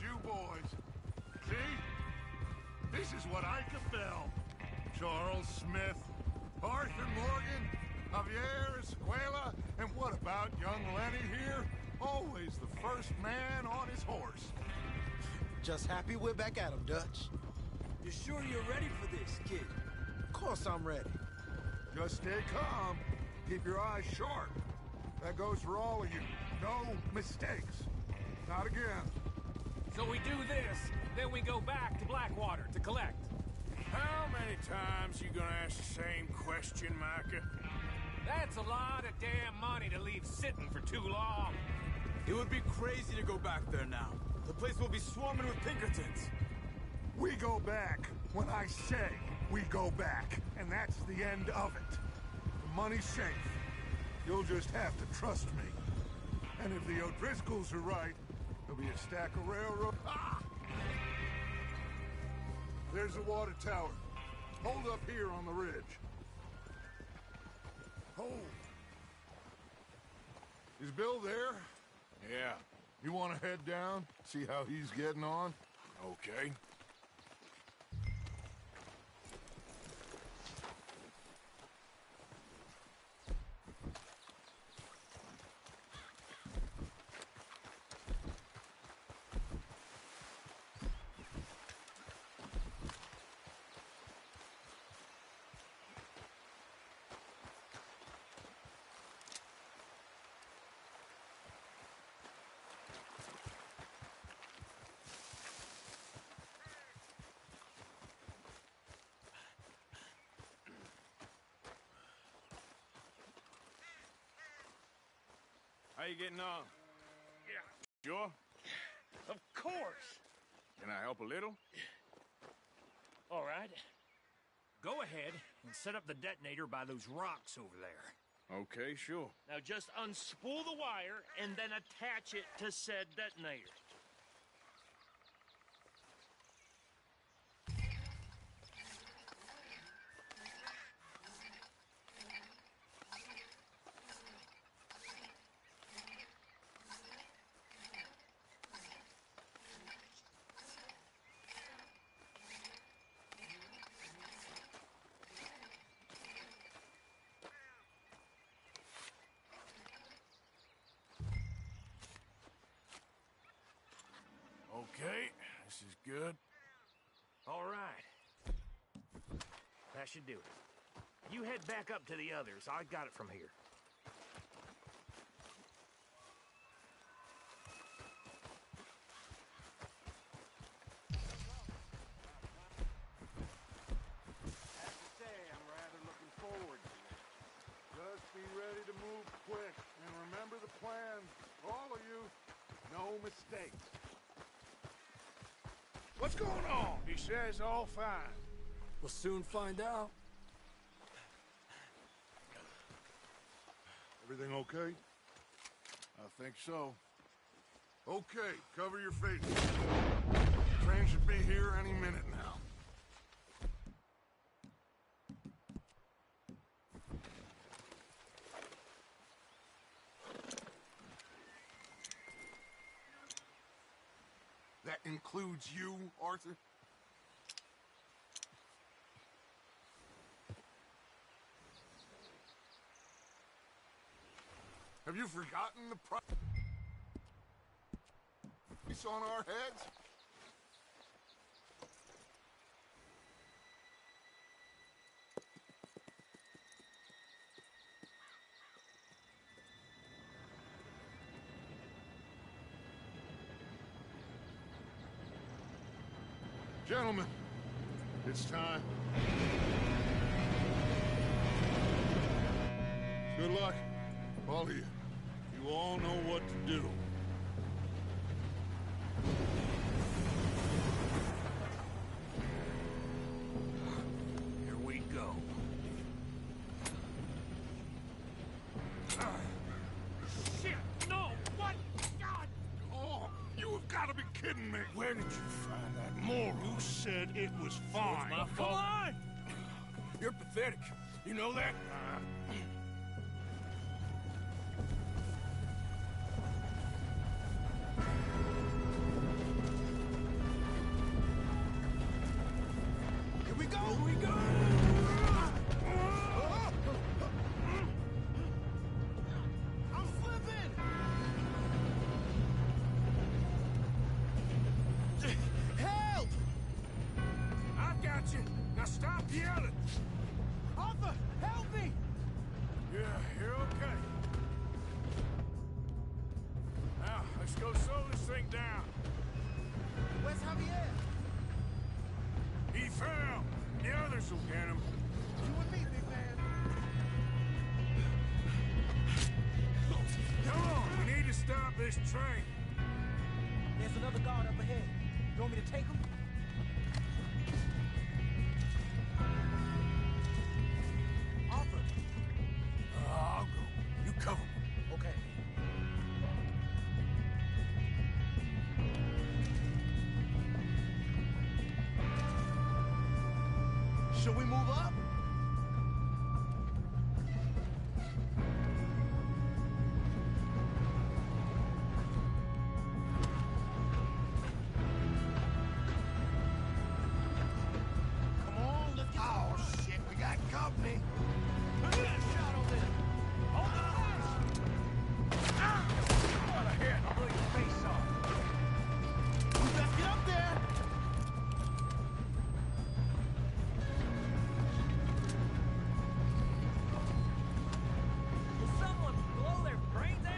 you boys. See? This is what I fell. Charles Smith, Arthur Morgan, Javier Escuela, and what about young Lenny here? Always the first man on his horse. Just happy we're back at him, Dutch. You sure you're ready for this, kid? Of course I'm ready. Just stay calm. Keep your eyes sharp. That goes for all of you. No mistakes. Not again. So we do this, then we go back to Blackwater to collect. How many times you gonna ask the same question, Micah? That's a lot of damn money to leave sitting for too long. It would be crazy to go back there now. The place will be swarming with Pinkertons. We go back when I say we go back, and that's the end of it. The money's safe. You'll just have to trust me. And if the O'Driscolls are right, there'll be a stack of railroad... Ah! There's the water tower. Hold up here on the ridge. Hold. Is Bill there? Yeah. You want to head down, see how he's getting on? Okay. How you getting on? Yeah. Sure? Of course. Can I help a little? All right. Go ahead and set up the detonator by those rocks over there. Okay, sure. Now just unspool the wire and then attach it to said detonator. Okay, this is good. All right. That should do it. You head back up to the others. I got it from here. Have to say, I'm rather looking forward to it. Just be ready to move quick, and remember the plan. All of you, no mistakes. What's going on? He says all fine. We'll soon find out. Everything okay? I think so. Okay, cover your faces. Train should be here any minute now. That includes you, Arthur? Have you forgotten the price on our heads? Gentlemen, it's time. Good luck, all of you. You all know what to do. Here we go. Shit! No! What? God! Oh, you have got to be kidding me. Where did you find that moron? You said it was fine. My fault. Come on! You're pathetic. You know that? Go slow this thing down. Where's Javier? He fell. The others will get him. You and me, big man. Come on, we need to stop this train. There's another guard up ahead. You want me to take him? Offer. I'll go. You cover me. Okay. Should we move up? Come on, let's get... Oh, shit, we got company. Look at that shot over there. Hold on. What a hit! I'll blow your face off. We best get up there. Will someone blow their brains out?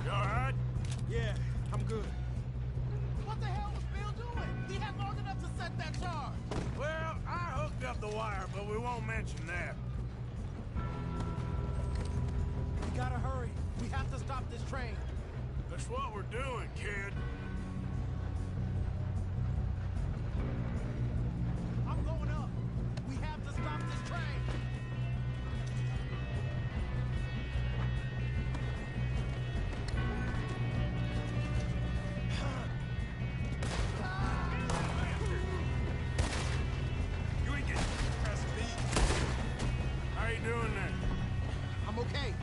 You all right? Yeah, I'm good. What the hell was Bill doing? He had long enough to set that charge. Well, I hooked up the wire, but we won't mention that. We gotta hurry. We have to stop this train. That's what we're doing, kid. I'm going up. We have to stop this train. You ain't getting past me. How you doing there? I'm okay.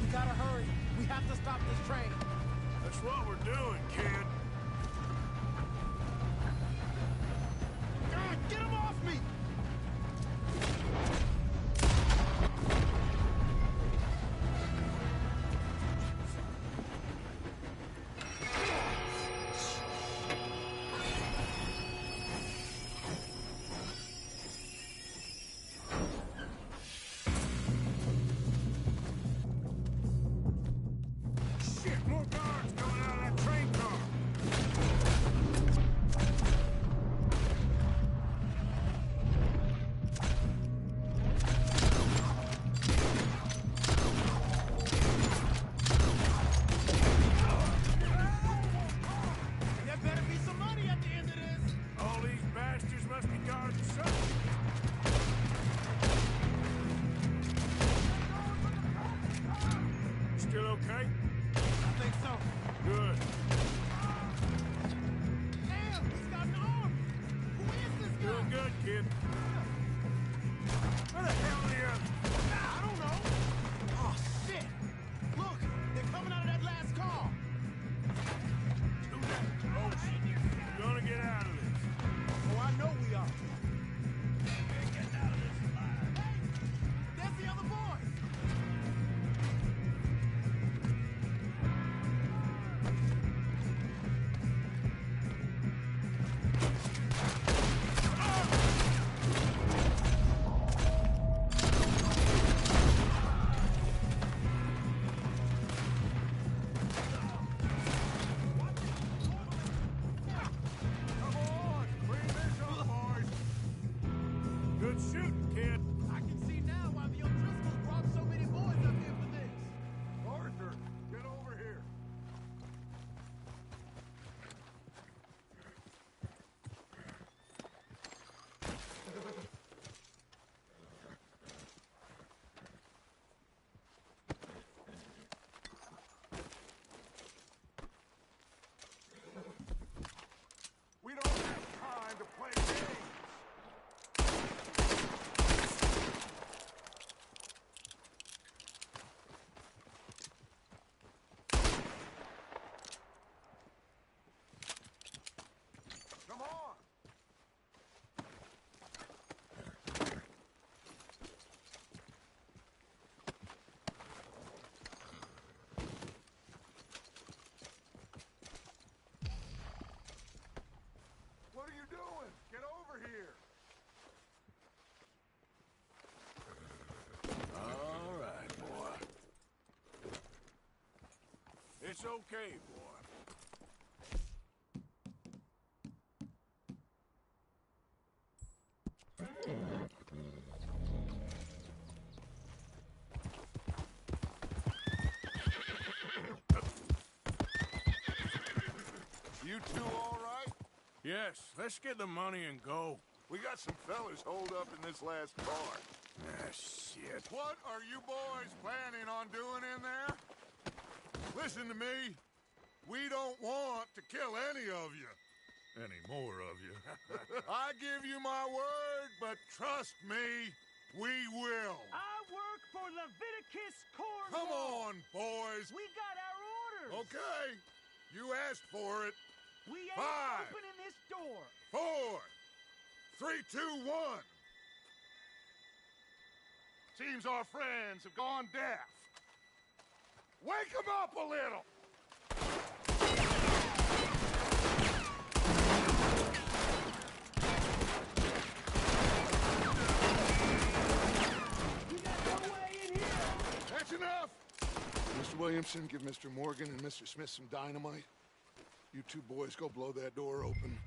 We gotta hurry. We have to stop this train. That's what we're doing, kid. God, get him off me! Shit, more guards coming out of that train car. There better be some money at the end of this. All these bastards must be guarding something. Still okay? I think so. Good. Damn, he's got an arm. Who is this guy? Doing good, kid. Where the hell are the others? I don't know. Oh, shit. Look, they're coming out of that last car. Do that. Oh, we're gonna get out of this. Oh, I know we are. Hey, there's the other boys. Come on, clean this up, boys. Good shooting, kid. I can see now why the O'Driscolls brought so many boys up here for this. Arthur, get over here. It's okay, boy. You two all right? Yes, let's get the money and go. We got some fellas holed up in this last bar. Ah, shit. What are you boys planning on doing in there? Listen to me. We don't want to kill any of you. Any more of you. I give you my word, but trust me, we will. I work for Leviticus Corps. Come on, boys. We got our orders. Okay. You asked for it. We ain't 5, opening this door. 4, 3, 2, 1. Seems our friends have gone deaf. Wake them up a little. You got no way in here. That's enough. Mr. Williamson, give Mr. Morgan and Mr. Smith some dynamite. You two boys go blow that door open.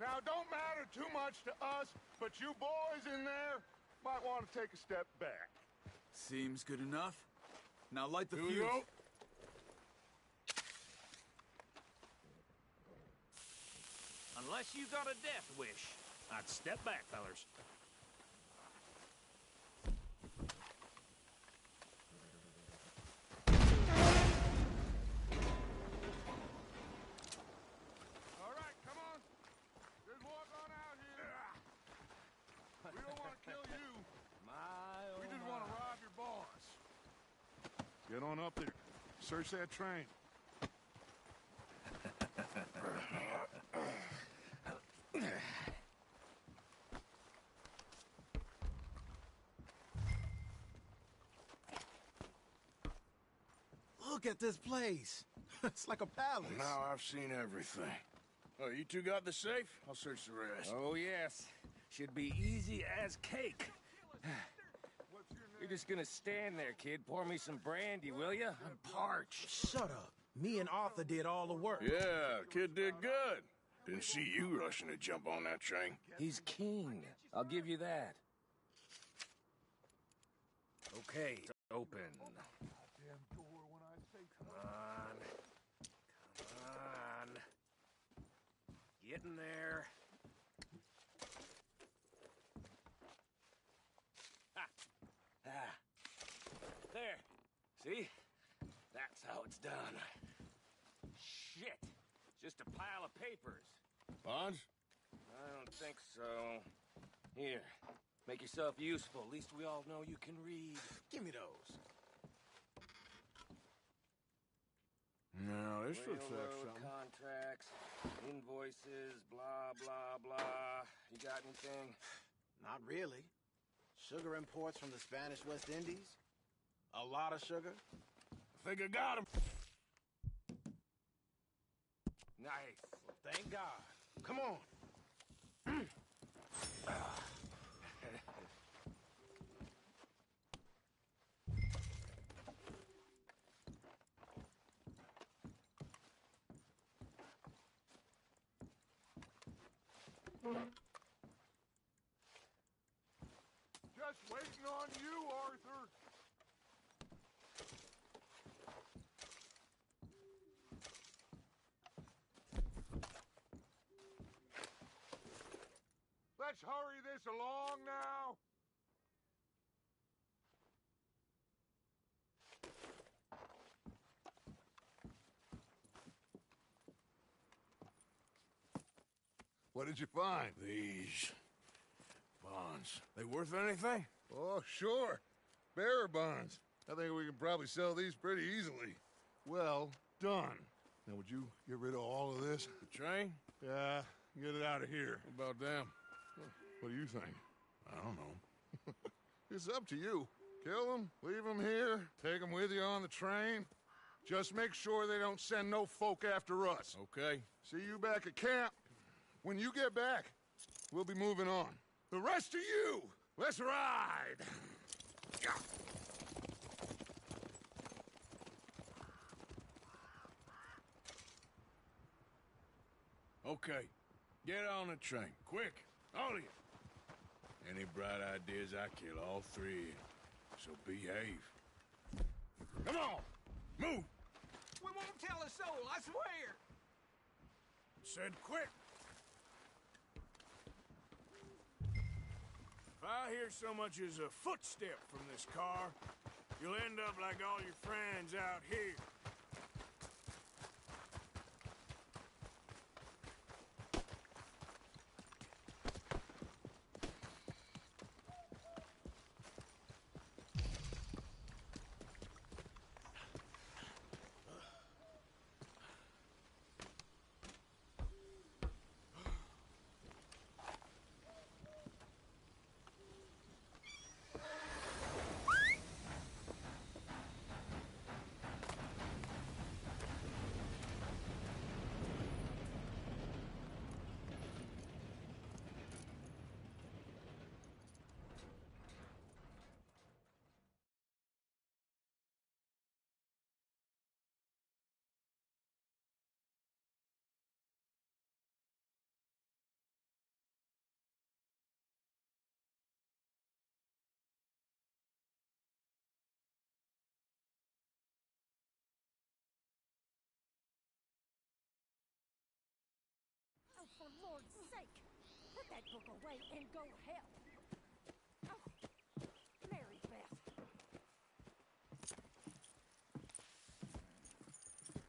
Now, don't matter too much to us, but you boys in there might want to take a step back. Seems good enough. Now light the Here we fuse. go. Unless you got a death wish, I'd step back, fellers. All right, come on. Just walk on out here. We don't want to kill you. We just want to rob your boss. Get on up there. Search that train. Look at this place. It's like a palace. Now I've seen everything. Oh, you two got the safe? I'll search the rest. Oh, yes. Should be easy as cake. You're just gonna stand there, kid. Pour me some brandy, will ya? I'm parched. Shut up. Me and Arthur did all the work. Yeah, kid did good. Didn't see you rushing to jump on that train. He's keen. I'll give you that. Okay, it's open. Come on. Come on. Get in there. Ah. There. See? That's how it's done. Shit. Just a pile of papers. Bonds? I don't think so. Here. Make yourself useful. At least we all know you can read. Give me those. No, this looks like Railroad something. contracts, invoices, blah, blah, blah. You got anything? Not really. Sugar imports from the Spanish West Indies. A lot of sugar. I think I got him. Nice. Thank God. Come on. Just waiting on you, Arthur. Let's hurry this along now. What did you find? These bonds. They worth anything? Oh, sure. Bearer bonds. I think we can probably sell these pretty easily. Well done. Now, would you get rid of all of this? The train? Yeah, get it out of here. What about them? What do you think? I don't know. It's up to you. Kill them, leave them here, take them with you on the train. Just make sure they don't send no folk after us. Okay. See you back at camp. When you get back, we'll be moving on. The rest of you, let's ride! Yeah. Okay. Get on the train. Quick. All of you. Any bright ideas, I kill all three of you. So behave. Come on! Move! We won't tell a soul, I swear! Said quick! If I hear so much as a footstep from this car, you'll end up like all your friends out here. Oh, for Lord's sake! Put that book away and go help! Oh, Mary Beth.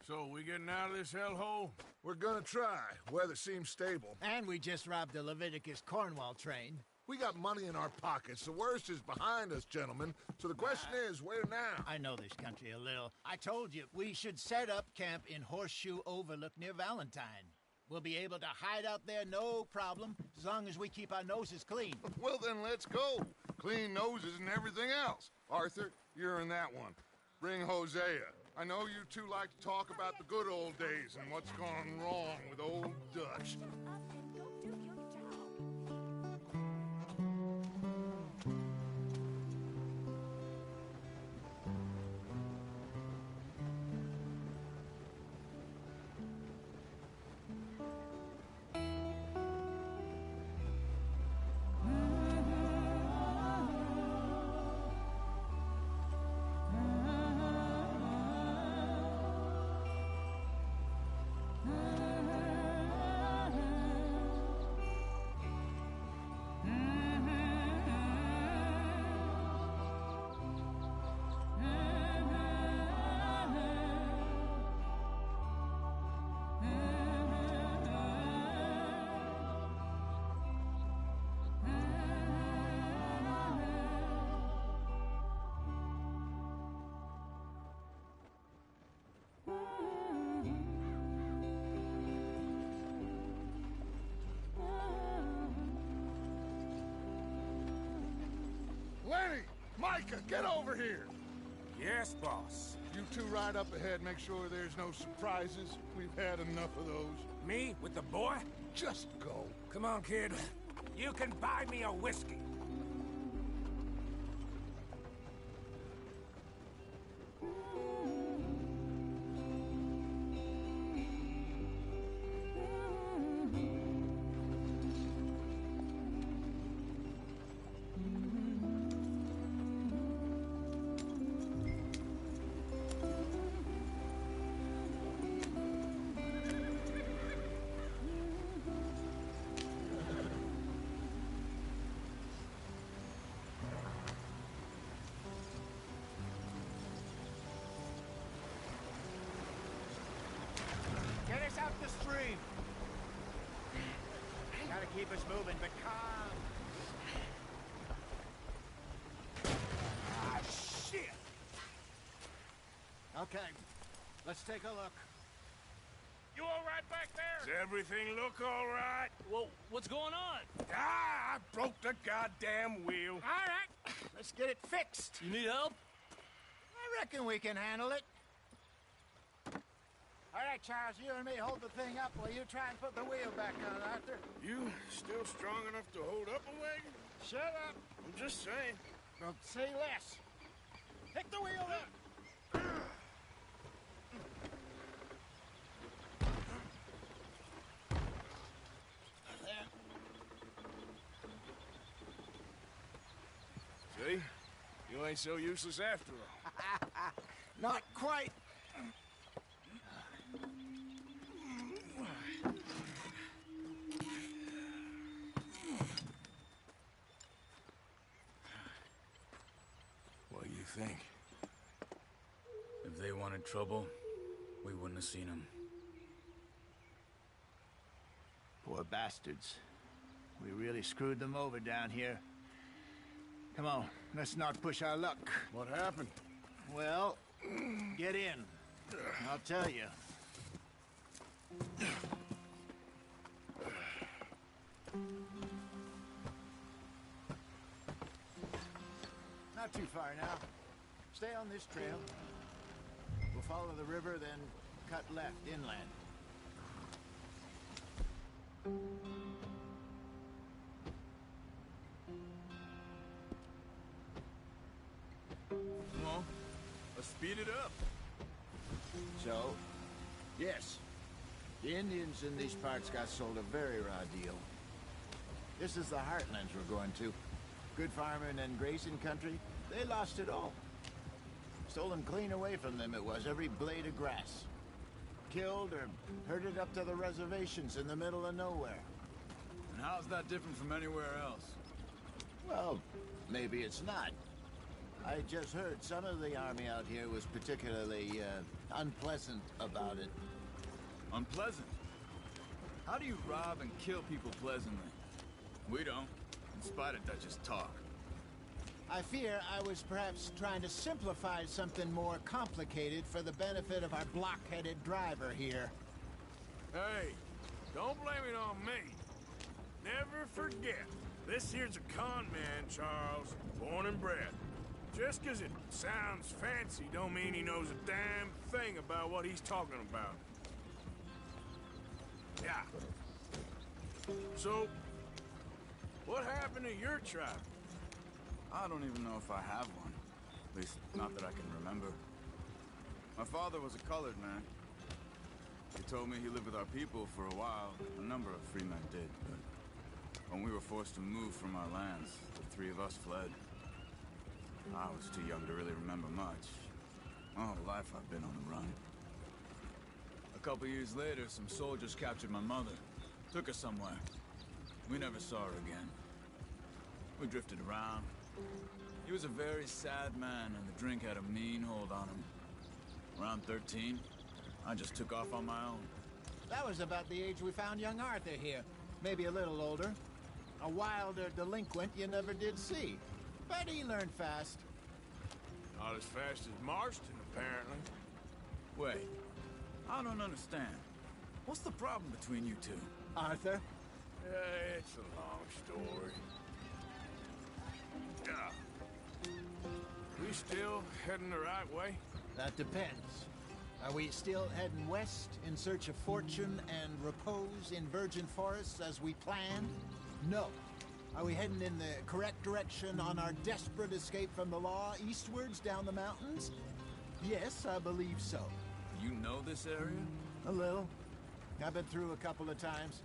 So, we getting out of this hellhole? We're gonna try. Weather seems stable. And we just robbed the Leviticus Cornwall train. We got money in our pockets. The worst is behind us, gentlemen. So the question is, where now? I know this country a little. I told you, we should set up camp in Horseshoe Overlook near Valentine. We'll be able to hide out there no problem, as long as we keep our noses clean. Well, then let's go. Clean noses and everything else. Arthur, you're in that one. Bring Hosea. I know you two like to talk about the good old days and what's gone wrong with old Dutch. Up and go do your job. Lenny! Micah, get over here! Yes, boss. You two ride up ahead, make sure there's no surprises. We've had enough of those. Me with the boy? Just go. Come on, kid. You can buy me a whiskey. Get us out the stream! Gotta keep us moving, but calm. Ah, shit! Okay, let's take a look. You all right back Does there? everything look all right? Well, what's going on? Ah, I broke the goddamn wheel. All right, let's get it fixed. You need help? I reckon we can handle it. All right, Charles, you and me hold the thing up while you try and put the wheel back on, Arthur. You still strong enough to hold up a wagon? Shut up. I'm just saying. Don't say less. Pick the wheel up. you ain't so useless after all. Not quite. What do you think? If they wanted trouble, we wouldn't have seen them. Poor bastards. We really screwed them over down here. Come on, let's not push our luck. What happened? Well, get in. I'll tell you. Not too far now. Stay on this trail. We'll follow the river, then cut left inland. Come on, let's speed it up. So, yes, the Indians in these parts got sold a very raw deal. This is the heartlands we're going to. Good farming and grazing country, they lost it all. Stolen clean away from them it was, every blade of grass. Killed or herded up to the reservations in the middle of nowhere. And how's that different from anywhere else? Well, maybe it's not. I just heard some of the army out here was particularly, unpleasant about it. Unpleasant? How do you rob and kill people pleasantly? We don't, in spite of Dutch's talk. I fear I was perhaps trying to simplify something more complicated for the benefit of our block-headed driver here. Hey, don't blame it on me. Never forget, this here's a con man, Charles, born and bred. Just 'cause it sounds fancy don't mean he knows a damn thing about what he's talking about. Yeah. So, what happened to your tribe? I don't even know if I have one. At least, not that I can remember. My father was a colored man. He told me he lived with our people for a while. A number of free men did, but when we were forced to move from our lands, the three of us fled. I was too young to really remember much. My whole life I've been on the run. A couple years later, some soldiers captured my mother. Took her somewhere. We never saw her again. We drifted around. He was a very sad man, and the drink had a mean hold on him. Around 13, I just took off on my own. That was about the age we found young Arthur here. Maybe a little older. A wilder delinquent you never did see. But he learned fast. Not as fast as Marston, apparently. Wait, I don't understand. What's the problem between you two? Arthur? It's a long story. Yeah. We still heading the right way? That depends. Are we still heading west in search of fortune and repose in virgin forests as we planned? No. Are we heading in the correct direction on our desperate escape from the law eastwards down the mountains? Yes, I believe so. You know this area? A little. I've been through a couple of times.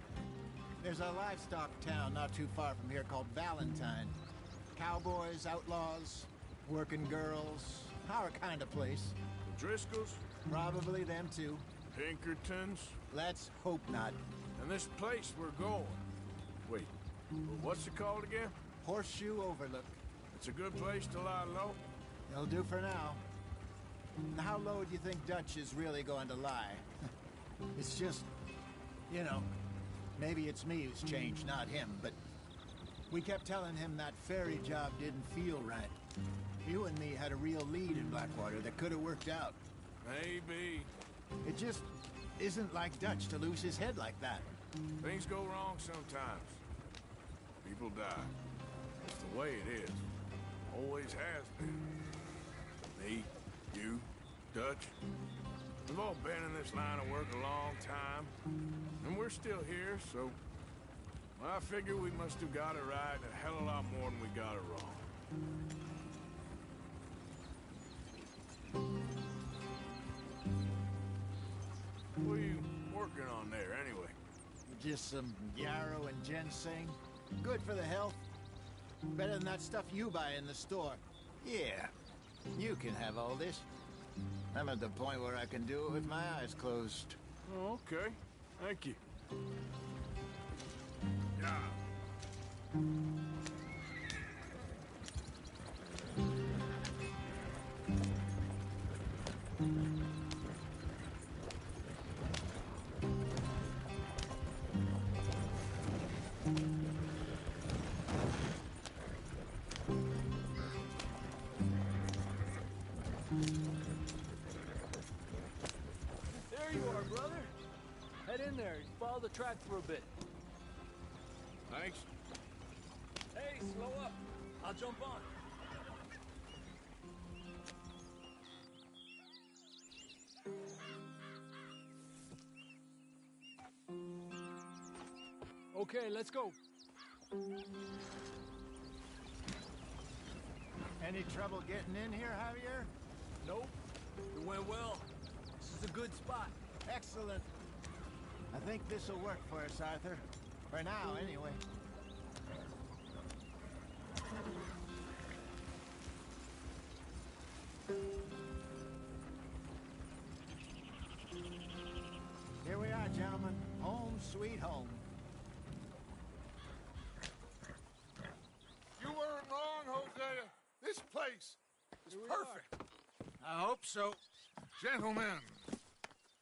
There's a livestock town not too far from here called Valentine. Cowboys, outlaws, working girls, our kind of place. The Driscolls? Probably them too. Pinkertons? Let's hope not. And this place we're going. Wait, what's it called again? Horseshoe Overlook. It's a good place to lie low? It'll do for now. How low do you think Dutch is really going to lie? It's just, you know, maybe it's me who's changed, not him, but we kept telling him that ferry job didn't feel right. You and me had a real lead in Blackwater that could have worked out. Maybe. It just isn't like Dutch to lose his head like that. Things go wrong sometimes. People die. It's the way it is. Always has been. Me, you, Dutch. We've all been in this line of work a long time. And we're still here, so... well, I figure we must have got it right a hell of a lot more than we got it wrong. What are you working on there, anyway? Just some yarrow and ginseng. Good for the health. Better than that stuff you buy in the store. Yeah, you can have all this. I'm at the point where I can do it with my eyes closed. Oh, okay. Thank you. Yeah. There you are, brother. Head in there and follow the track for a bit. Thanks. Hey, slow up. I'll jump on. Okay, let's go. Any trouble getting in here, Javier? Nope. It went well. This is a good spot. Excellent. I think this'll work for us, Arthur. For now, anyway. Here we are, gentlemen. Home sweet home. You weren't wrong, Hosea. This place is perfect. I hope so. Gentlemen,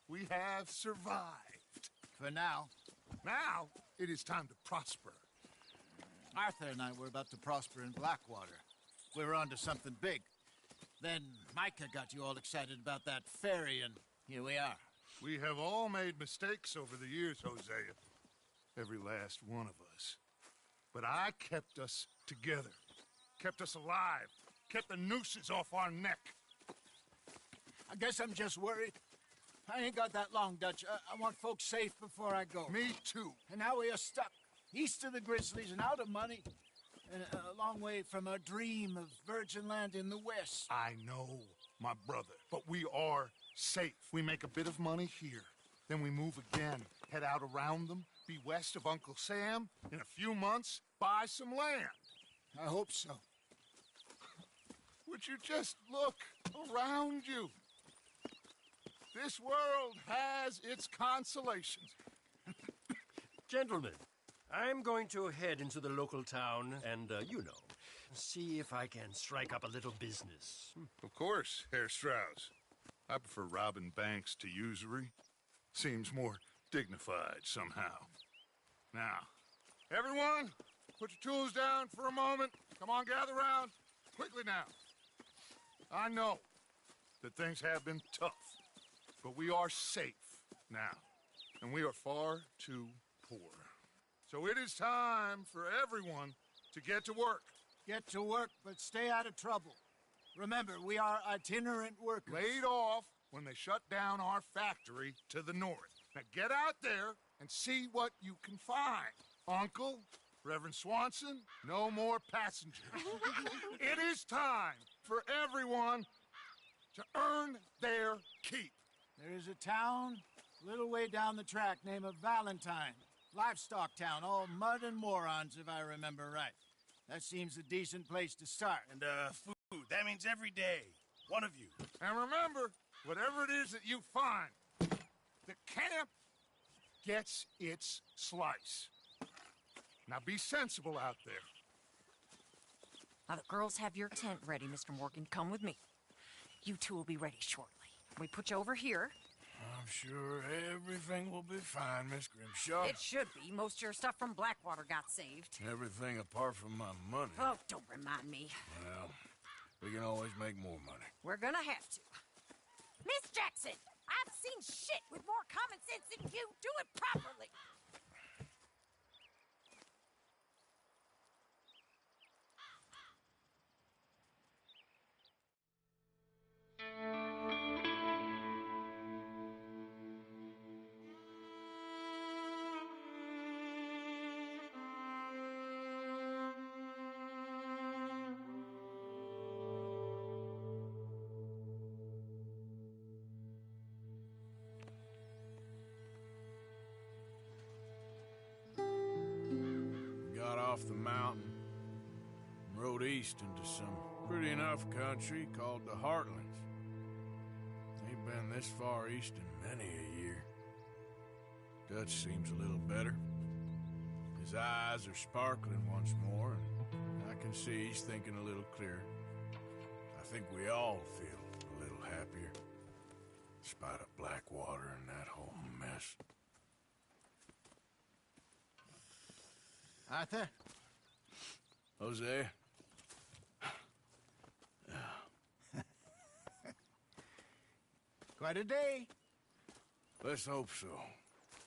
we have survived. For now. Now, it is time to prosper. Arthur and I were about to prosper in Blackwater. We were onto something big. Then Micah got you all excited about that ferry, and here we are. We have all made mistakes over the years, Hosea. Every last one of us. But I kept us together. Kept us alive. Kept the nooses off our neck. I guess I'm just worried. I ain't got that long, Dutch. I want folks safe before I go. Me too. And now we are stuck, east of the Grizzlies and out of money, and a long way from our dream of virgin land in the west. I know, my brother, but we are safe. We make a bit of money here. Then we move again, head out around them, be west of Uncle Sam. In a few months, buy some land. I hope so. Would you just look around you? This world has its consolations. Gentlemen, I'm going to head into the local town and, see if I can strike up a little business. Of course, Herr Strauss. I prefer robbing banks to usury. Seems more dignified somehow. Now, everyone, put your tools down for a moment. Come on, gather round. Quickly now. I know that things have been tough, but we are safe now, and we are far too poor. So it is time for everyone to get to work. Get to work, but stay out of trouble. Remember, we are itinerant workers. Laid off when they shut down our factory to the north. Now get out there and see what you can find. Uncle, Reverend Swanson, no more passengers. It is time for everyone to earn their keep. There is a town a little way down the track named Valentine. Livestock town, all mud and morons, if I remember right. That seems a decent place to start. And, food. That means every day. One of you. And remember, whatever it is that you find, the camp gets its slice. Now be sensible out there. Now the girls have your tent ready, Mr. Morgan. Come with me. You two will be ready shortly. We put you over here. I'm sure everything will be fine, Miss Grimshaw. It should be. Most of your stuff from Blackwater got saved. Everything apart from my money. Oh, don't remind me. Well, we can always make more money. We're gonna have to. Miss Jackson, I've seen shit with more common sense than you. Do it properly. Got off the mountain, rode east into some Pretty enough country called the Heartlands. Ain't been this far east in many a year. Dutch seems a little better. His eyes are sparkling once more, and I can see he's thinking a little clearer. I think we all feel a little happier, despite of Blackwater and that whole mess. Arthur? Jose? Quite a day. Let's hope so.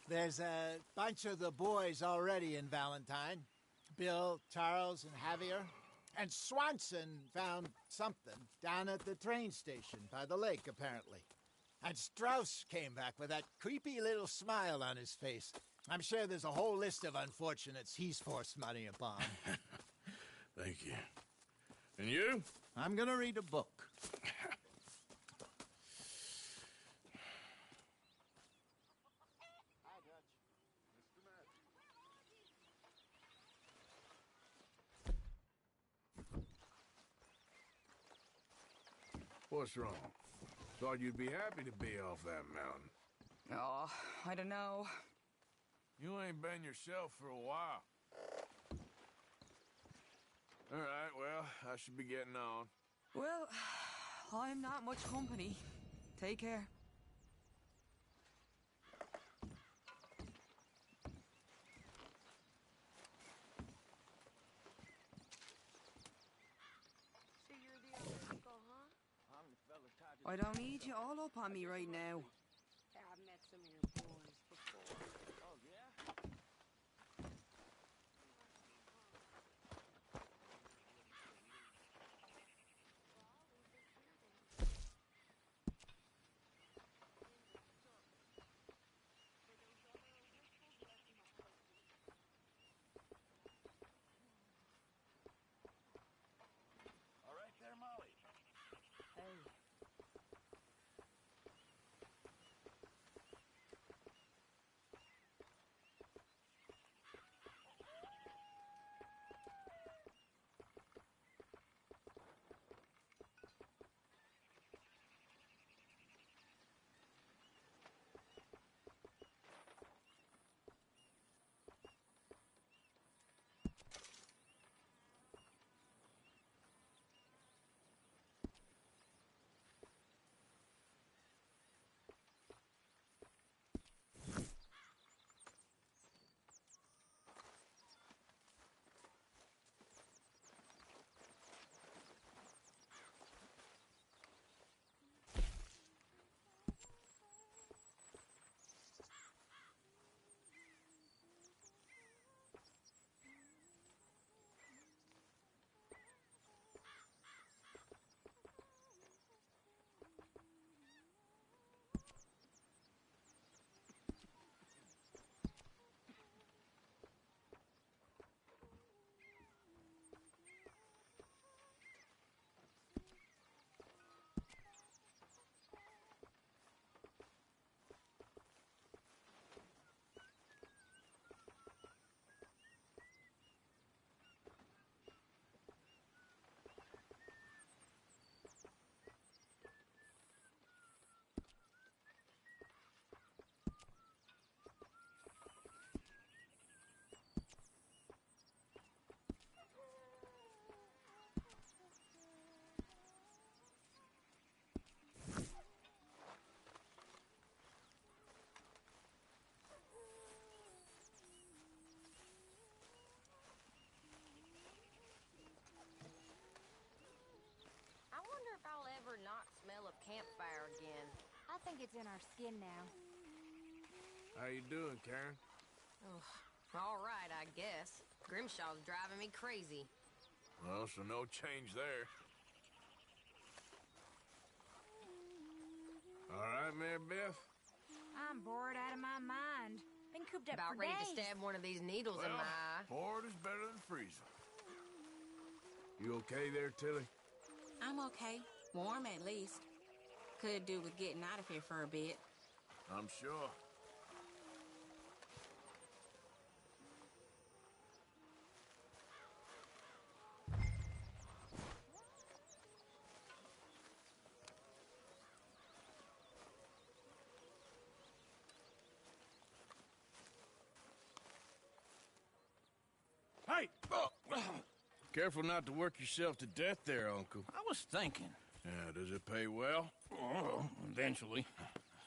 There's a bunch of the boys already in Valentine. Bill, Charles, and Javier. And Swanson found something down at the train station by the lake, apparently. And Strauss came back with that creepy little smile on his face. I'm sure there's a whole list of unfortunates he's forced money upon. Thank you. And you? I'm gonna read a book. What's wrong? Thought you'd be happy to be off that mountain. Oh, I don't know. You ain't been yourself for a while. All right, well, I should be getting on. Well, I'm not much company. Take care. So you're the old uncle, huh? I don't need you all up on me right now. I've met some of your boys before. Oh, yeah? All right there, Molly. Hey. Not smell of campfire again. I think it's in our skin now. How you doing, Karen? Ugh, all right, I guess. Grimshaw's driving me crazy. Well, so no change there. All right, Mary Beth? I'm bored out of my mind. Been cooped up About for ready days. to stab one of these needles in my eye. Bored is better than freezing. You okay there, Tilly? I'm okay. Warm, at least. Could do with getting out of here for a bit. I'm sure. Careful not to work yourself to death there, Uncle. I was thinking. Yeah, does it pay well? Oh, eventually.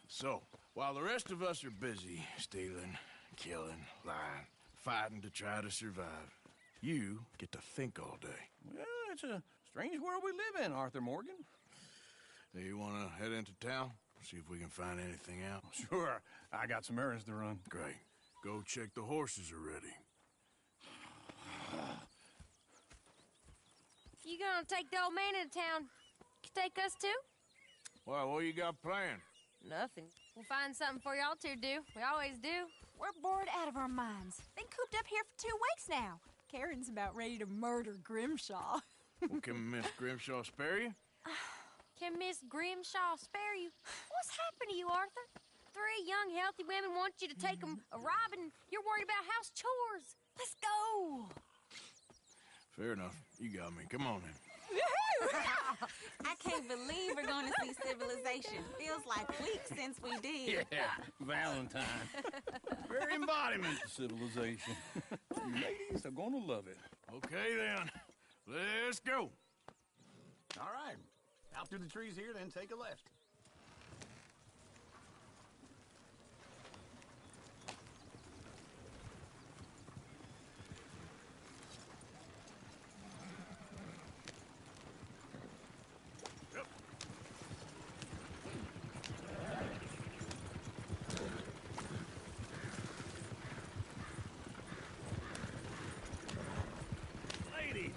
So, while the rest of us are busy stealing, killing, lying, fighting to try to survive, you get to think all day. Well, it's a strange world we live in, Arthur Morgan. Do you want to head into town? See if we can find anything out? Sure. I got some errands to run. Great. Go check the horses are ready. You gonna take the old man into town? Take us too? Well, what you got planned? Nothing. We'll find something for y'all to do. We always do. We're bored out of our minds. Been cooped up here for 2 weeks now. Karen's about ready to murder Grimshaw. Well, can Miss Grimshaw spare you? Can Miss Grimshaw spare you? What's happened to you, Arthur? 3 young, healthy women want you to take them a robbing. You're worried about house chores. Let's go. Fair enough. You got me. Come on then. I can't believe we're going to see civilization. Feels like weeks since we did. Yeah, Valentine. Very embodiment of civilization. You ladies are gonna love it. Okay then. Let's go. All right. Out through the trees here, then take a left. Ladies,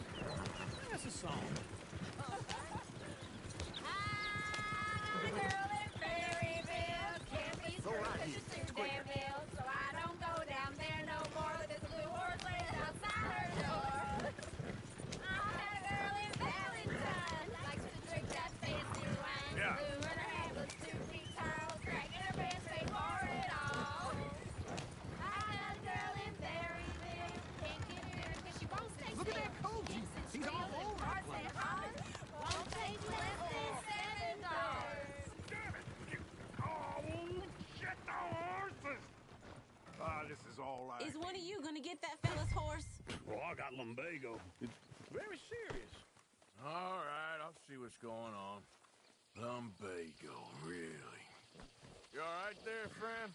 that's a song. Is one of you gonna get that fella's horse? Well, I got lumbago. It's very serious. All right, I'll see what's going on. Lumbago, really? You all right there, friend?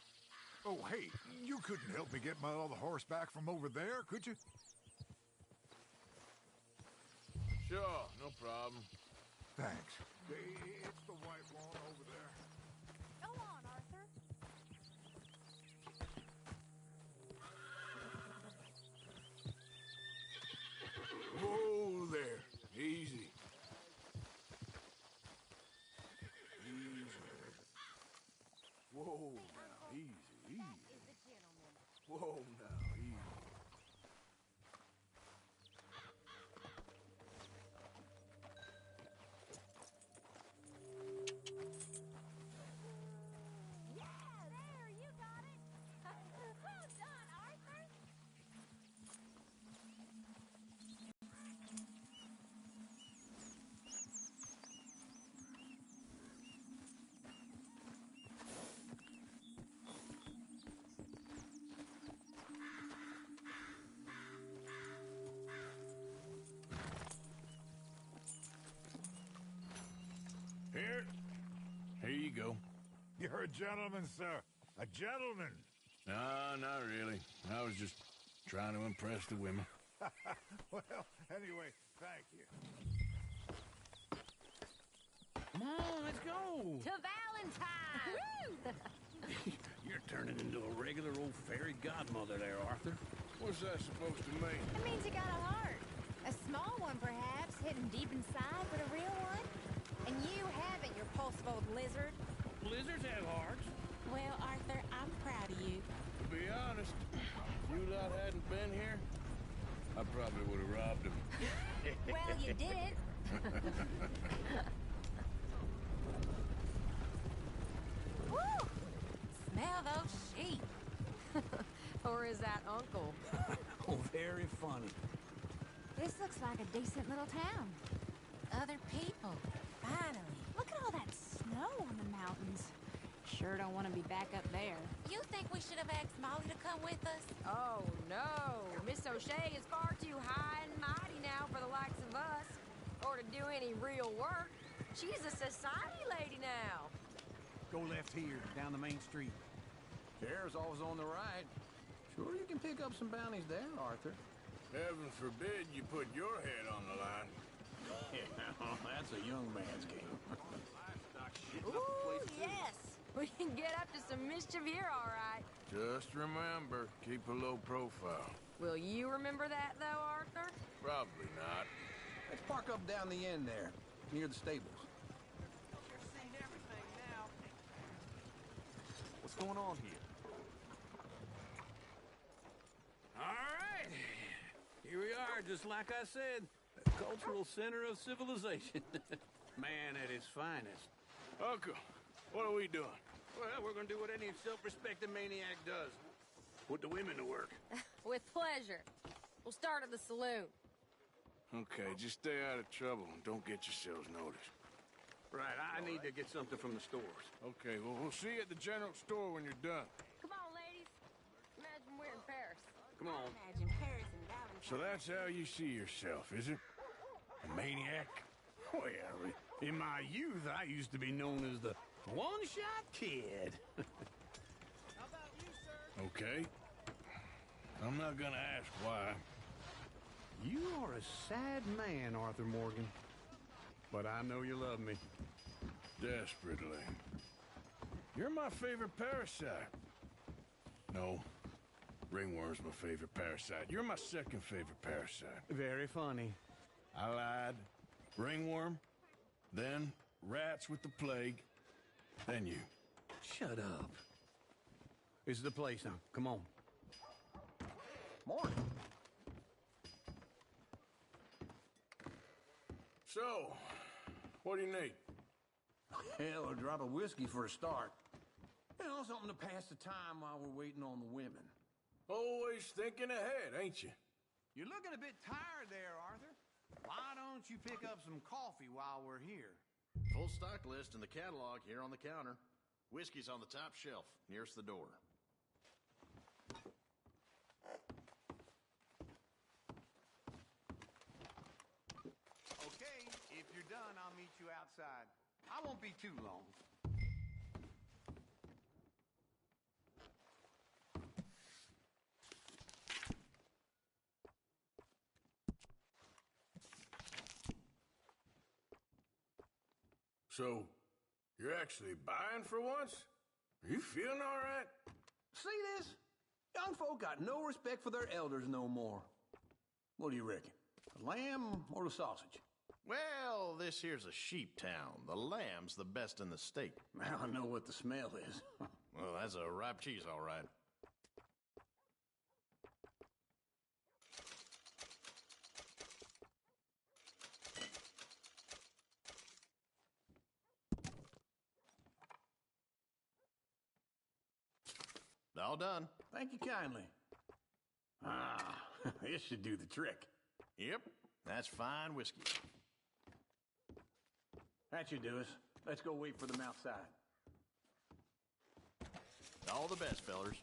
Oh, hey, you couldn't help me get my other horse back from over there, could you? Sure, no problem. Thanks. It's the white one over there. Go on, Arthur. Whoa there. Easy. Easy. Whoa now, easy, easy. Whoa now, easy. Here you go. You're a gentleman, sir. A gentleman. No, not really. I was just trying to impress the women. Well, anyway, thank you. Come on, let's go. To Valentine! You're turning into a regular old fairy godmother there, Arthur. What's that supposed to mean? It means you got a heart. A small one, perhaps, hidden deep inside, but a real one. And you haven't, you pulseful old lizard. Lizards have hearts. Well, Arthur, I'm proud of you. To be honest, if you lot hadn't been here, I probably would have robbed him. Well, you did. Woo! Smell those sheep. Or is that Uncle? Oh, very funny. This looks like a decent little town. Other people. Finally. Look at all that snow on the mountains. Sure don't want to be back up there. You think we should have asked Molly to come with us? Oh, no. Miss O'Shea is far too high and mighty now for the likes of us, or to do any real work. She's a society lady now. Go left here, down the main street. Chair's always on the right. Sure you can pick up some bounties there, Arthur. Heaven forbid you put your head on the line. Yeah, that's a young man's game. Ooh, yes. We can get up to some mischief here, all right. Just remember, keep a low profile. Will you remember that, though, Arthur? Probably not. Let's park up down the end there, near the stables. What's going on here? All right. Here we are, just like I said. The cultural center of civilization. Man at his finest. Uncle, what are we doing? Well, we're gonna do what any self-respecting maniac does. Put the women to work. With pleasure. We'll start at the saloon. Okay, just stay out of trouble and don't get yourselves noticed. Right, I need to get something from the stores. Okay, well, we'll see you at the general store when you're done. Come on, ladies. Imagine we're in Paris. Come on. Imagine Paris and Valentine. So that's how you see yourself, is it? A maniac? Well, in my youth, I used to be known as the one-shot kid. How about you, sir? Okay. I'm not gonna ask why. You are a sad man, Arthur Morgan. But I know you love me. Desperately. You're my favorite parasite. No. Ringworm's my favorite parasite. You're my second favorite parasite. Very funny. I lied. Ringworm, then rats with the plague, then you. Shut up. This is the place now. Come on. Morning. So, what do you need? Hell, a drop of whiskey for a start. You know, something to pass the time while we're waiting on the women. Always thinking ahead, ain't you? You're looking a bit tired there, Arthur. Why don't you pick up some coffee while we're here? Full stock list in the catalog here on the counter. Whiskey's on the top shelf, nearest the door. Okay, if you're done, I'll meet you outside. I won't be too long. So, you're actually buying for once? Are you feeling all right? See this? Young folk got no respect for their elders no more. What do you reckon? The lamb or the sausage? Well, this here's a sheep town. The lamb's the best in the state. I know what the smell is. Well, that's a ripe cheese, all right. All done. Thank you kindly. Ah, this should do the trick. Yep, that's fine whiskey. That should do us. Let's go wait for them outside. All the best, fellers.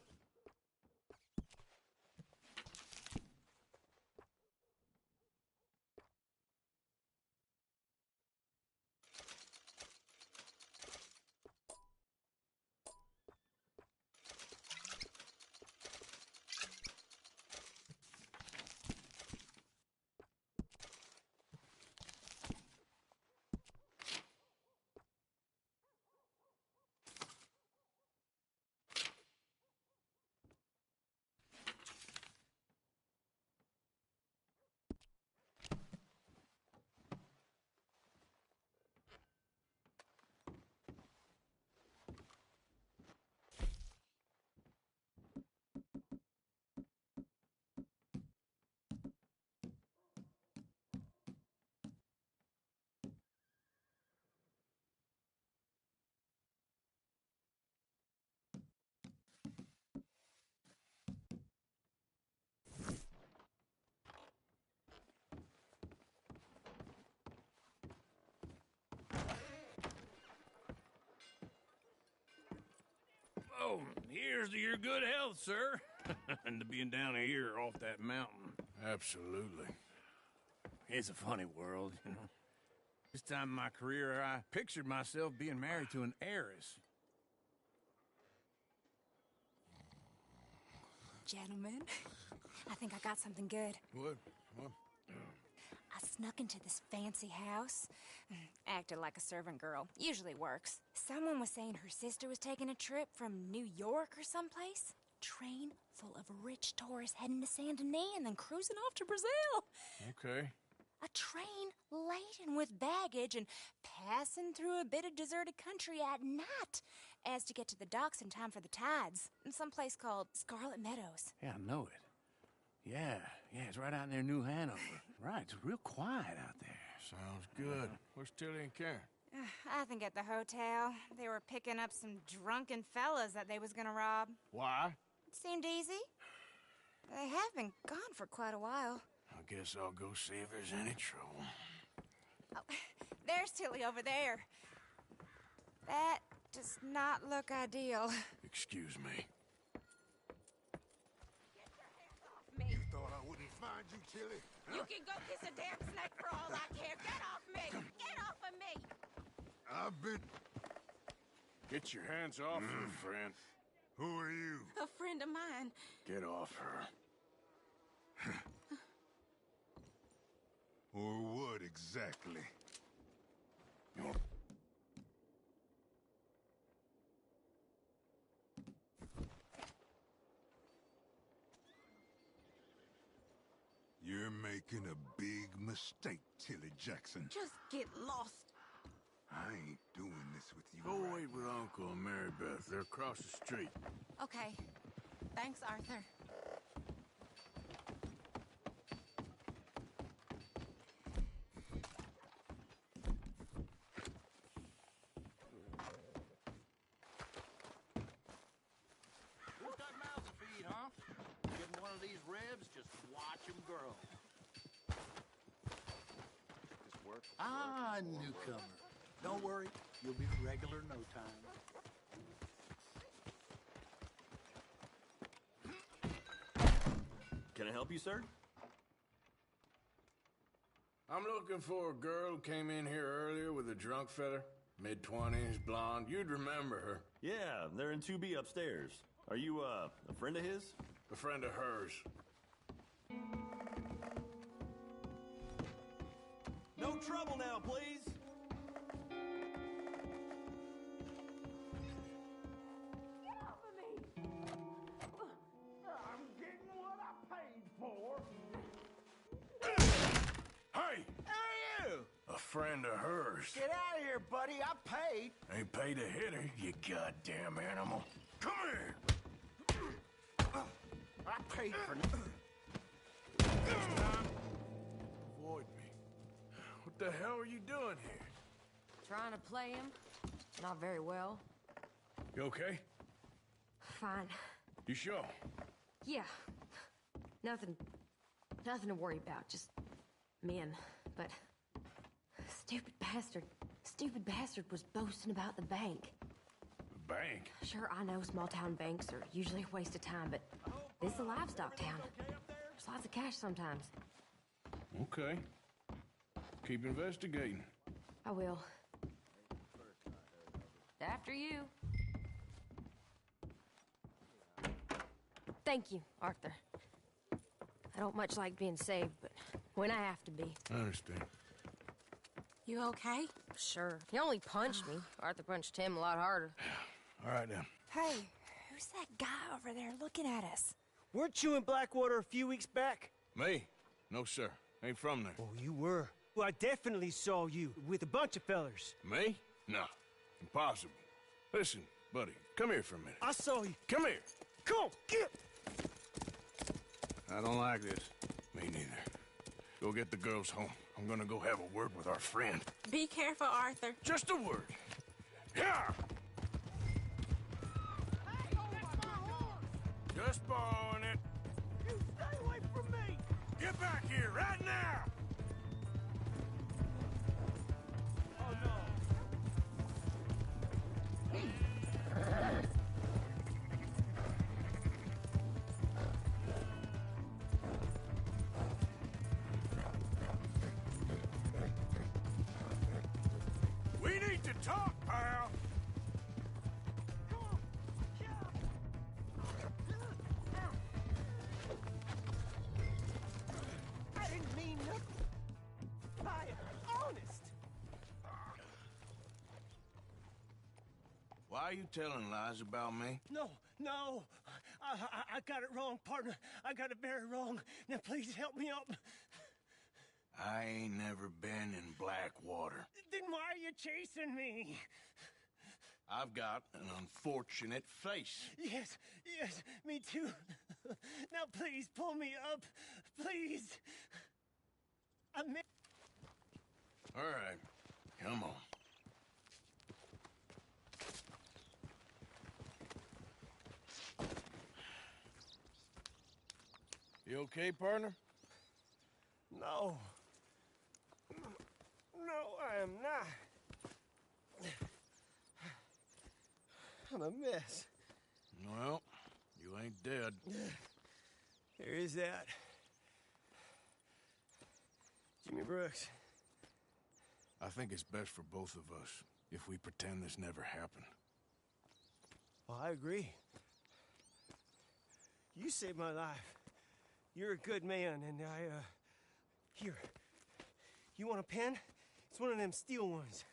Oh, here's to your good health, sir. And to being down here off that mountain. Absolutely. It's a funny world, you know. This time in my career, I pictured myself being married to an heiress. Gentlemen, I think I got something good. What? I snuck into this fancy house. Acted like a servant girl. Usually works. Someone was saying her sister was taking a trip from New York or someplace. Train full of rich tourists heading to Saint Denis and then cruising off to Brazil. Okay. A train laden with baggage and passing through a bit of deserted country at night as to get to the docks in time for the tides in some place called Scarlet Meadows. Yeah, I know it. Yeah, it's right out near New Hanover. Right, it's real quiet out there. Sounds good. Where's Tilly and Karen? I think at the hotel. They were picking up some drunken fellas that they was gonna rob. Why? It seemed easy. They have been gone for quite a while. I guess I'll go see if there's any trouble. Oh, there's Tilly over there. That does not look ideal. Excuse me. You thought I wouldn't find you, Tilly? You can go kiss a damn snake for all I care. Get off me! Get off of me! I've been... Get your hands off her, friend. Who are you? A friend of mine. Get off her. Or what exactly? You're making a big mistake, Tilly Jackson. Just get lost. I ain't doing this with you. Go right wait with Uncle and Mary Beth. They're across the street. Okay. Thanks, Arthur. Who's got mouths to feed, huh? Getting one of these ribs, just watch them grow. This work? Newcomer. Don't worry, you'll be regular in no time. Can I help you, sir? I'm looking for a girl who came in here earlier with a drunk fella. Mid-20s, blonde. You'd remember her. Yeah, they're in 2B upstairs. Are you, a friend of his? A friend of hers. No trouble now, please. Get off of me! I'm getting what I paid for. Hey! Who are you? A friend of hers. Get out of here, buddy. I paid. Ain't paid to hit her, you goddamn animal. Come here! I paid for Avoid me. What the hell are you doing here? Trying to play him. Not very well. You okay? Fine. You sure? Yeah. Nothing to worry about. Just men. But stupid bastard was boasting about the bank. The bank? Sure, I know small-town banks are usually a waste of time, but this is a livestock town. There's lots of cash sometimes. Okay. Keep investigating. I will. After you. Thank you, Arthur. I don't much like being saved, but when I have to be. I understand. You okay? Sure. He only punched me. Arthur punched him a lot harder. All right, then. Hey, who's that guy over there looking at us? Weren't you in Blackwater a few weeks back? Me? No, sir. Ain't from there. Oh, you were. Well, I definitely saw you with a bunch of fellers. Me? No. Impossible. Listen, buddy, come here for a minute. I saw you. Come here. Come on, get! I don't like this. Me neither. Go get the girls home. I'm gonna go have a word with our friend. Be careful, Arthur. Just a word. Yeah! Just borrowing it. You stay away from me! Get back here right now! Oh, no. Why are you telling lies about me? No, no. I got it wrong, partner. I got it very wrong. Now, please help me up. I ain't never been in Blackwater. Then why are you chasing me? I've got an unfortunate face. Yes, me too. Now, please, pull me up. Please. All right, come on. You okay, partner? No. No, I am not. I'm a mess. Well, you ain't dead. There is that. Jimmy Brooks. I think it's best for both of us if we pretend this never happened. Well, I agree. You saved my life. You're a good man, and here. You want a pen? It's one of them steel ones.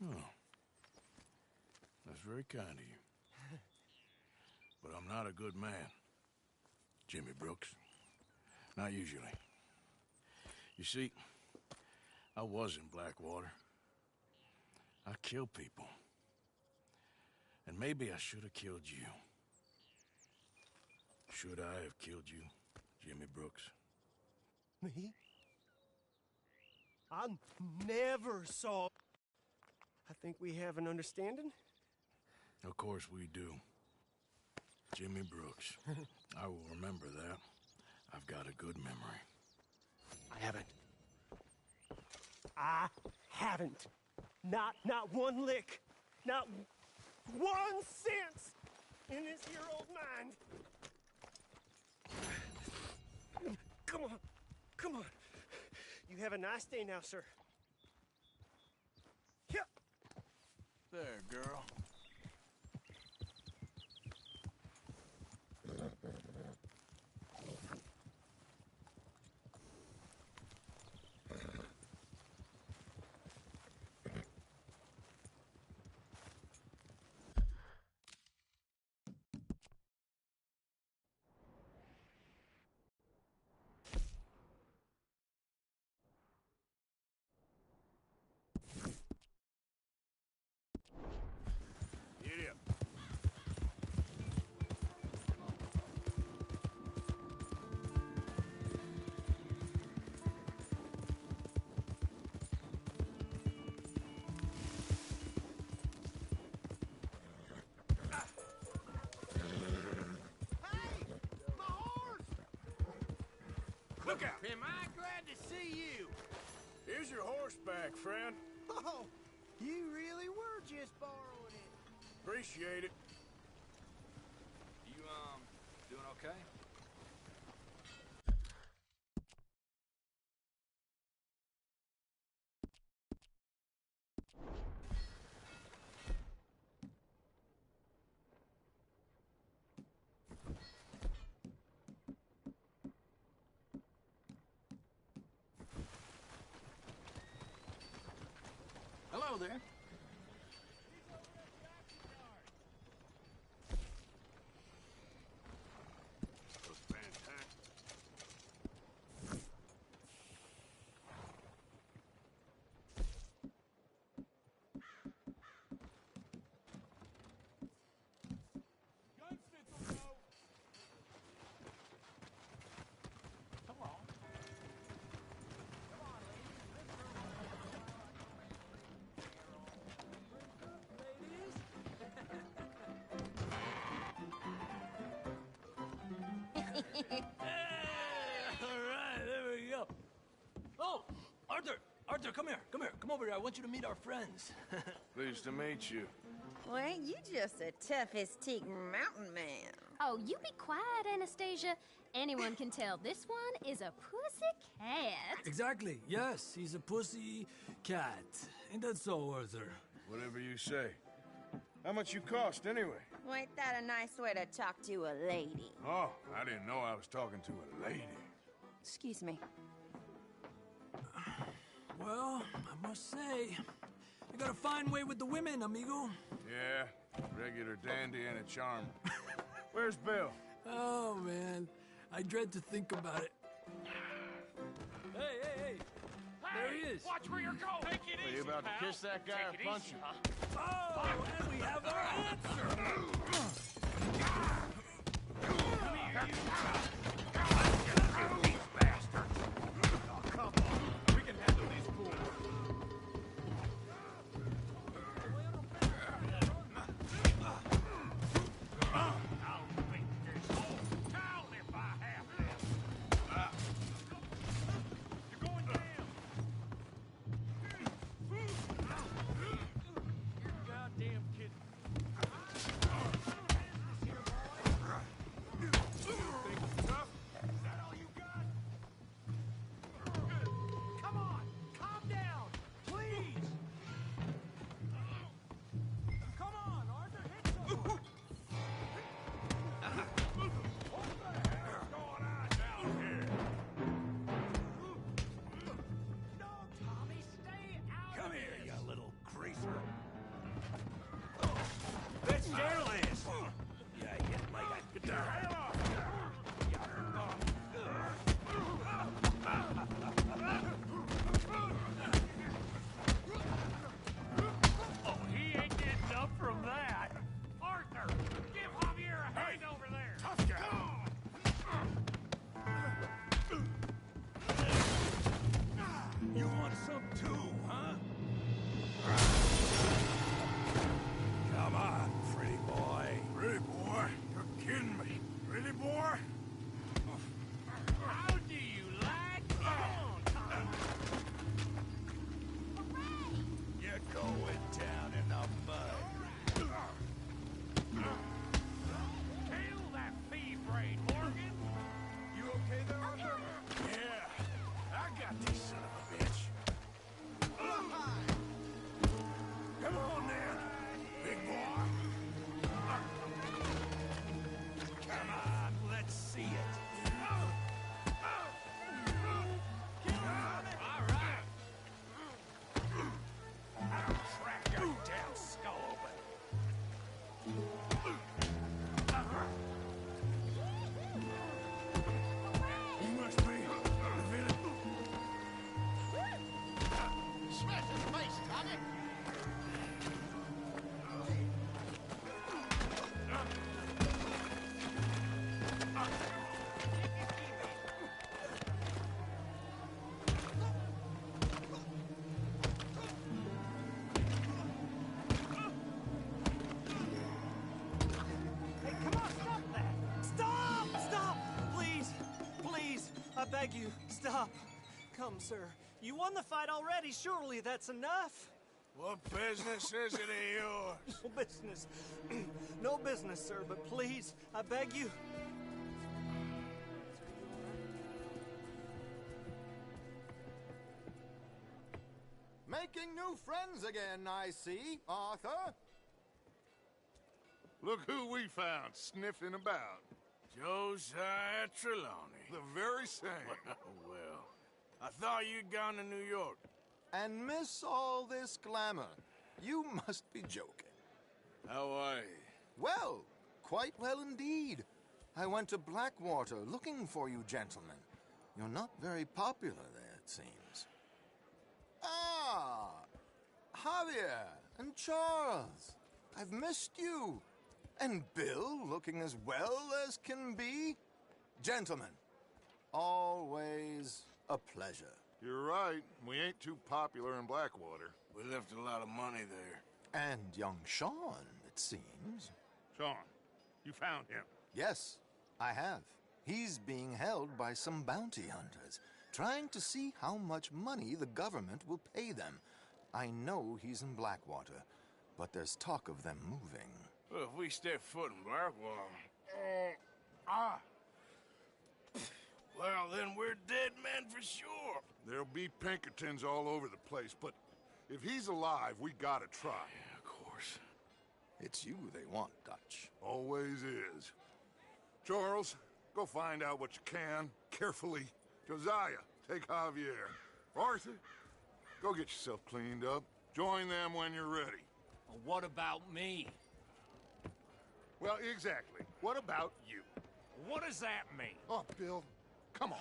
Oh. That's very kind of you. But I'm not a good man, Jimmy Brooks. Not usually. You see, I was in Blackwater. I killed people. And maybe I should have killed you. Should I have killed you, Jimmy Brooks? Me? I never saw... I think we have an understanding? Of course we do. Jimmy Brooks. I will remember that. I've got a good memory. I haven't. Not one lick. Not 1 cent in this here old mind. Come on. You have a nice day now, sir. Here. There, girl. Look out! Am I glad to see you? Here's your horseback, friend. Oh, you really were just borrowing it. Appreciate it. You, doing okay? Hello there. All right, there we go. Oh, Arthur, come here. Come over here. I want you to meet our friends. Pleased to meet you. Well, ain't you just the toughest teak mountain man? Oh, you be quiet, Anastasia. Anyone can tell this one is a pussy cat. Exactly. Yes, he's a pussy cat. Ain't that so, Arthur? Whatever you say. How much you cost, anyway? Well, ain't that a nice way to talk to a lady? Oh, I didn't know I was talking to a lady. Excuse me. Well, I must say, I got a fine way with the women, amigo. Yeah, regular dandy and a charm. Where's Bill? Oh, man. I dread to think about it. Hey! There he is. Watch where you're going. Take it easy, Are you about to pal. kiss that guy Take or it punch easy, him? huh? Oh, and we have our answer. Come here, you. These bastards. Oh, come on. We can handle these fools. I'll beat this whole town if I have to. You're going down. You're goddamn kidding. Come on, calm down, please. Come on, Arthur, hit someone. What the hell's going on down here? No, Tommy, stay out. Come here, you little greaser. Let's handle this. Yeah, get like a... Get the hell off. Oh, he ain't getting up from that. Arthur, give Javier a hand over there. Tough guy. You want some too, huh? Come on, pretty boy. Pretty boy? You're kidding me. Pretty boy? How do you like that, Tommy? You're going down in the mud. Kill that thief brain, Morgan. You okay there, Arthur? Yeah. I got this son of a bitch. Come on now, big boy. Come on, let's see it. All right. I'll crack your damn skull open. You must be the villain. Smash his face, Tommy! Hey, come on, stop that. Stop! Stop! Please! Please! I beg you, stop. Come, sir. You won the fight already. Surely that's enough. What business is it of yours? No business. No business, sir, but please, I beg you. Making new friends again, I see, Arthur. Look who we found sniffing about. Josiah Trelawney. The very same. Well, I thought you'd gone to New York. And miss all this glamour. You must be joking. How are you? Well, quite well indeed. I went to Blackwater looking for you gentlemen. You're not very popular there, it seems. Ah, Javier and Charles. I've missed you. And Bill looking as well as can be. Gentlemen, always a pleasure. You're right. We ain't too popular in Blackwater. We left a lot of money there. And young Sean, it seems. Sean, you found him. Yes, I have. He's being held by some bounty hunters, trying to see how much money the government will pay them. I know he's in Blackwater, but there's talk of them moving. Well, if we step foot in Blackwater... Well, then we're dead men for sure. There'll be Pinkertons all over the place, but if he's alive, we gotta try. Yeah, of course. It's you they want, Dutch. Always is. Charles, go find out what you can, carefully. Josiah, take Javier. Arthur, go get yourself cleaned up. Join them when you're ready. Well, what about me? Well, exactly. What about you? What does that mean? Oh, Bill, come on.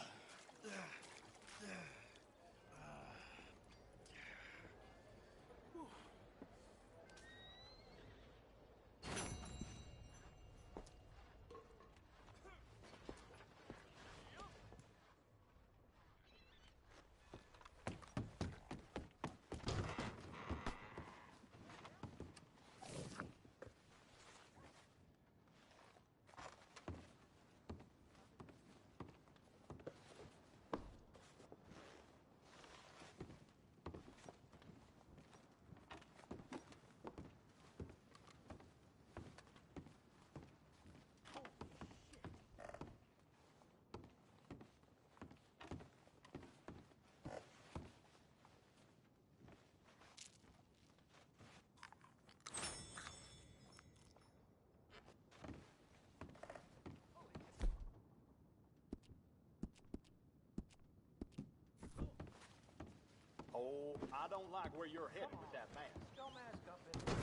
Oh, I don't like where you're headed with that mask. Don't mask up in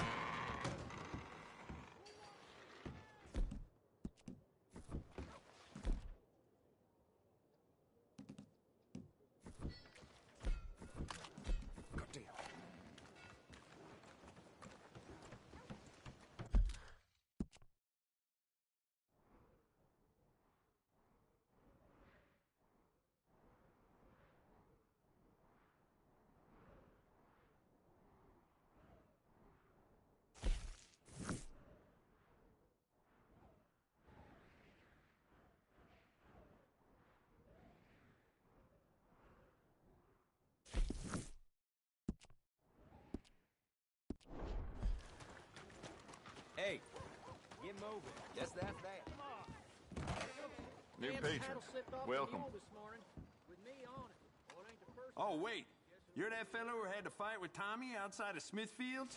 Hey, get moving. Yes, that's that. New patron. Welcome. Oh, wait. You're that fellow who had to fight with Tommy outside of Smithfield's?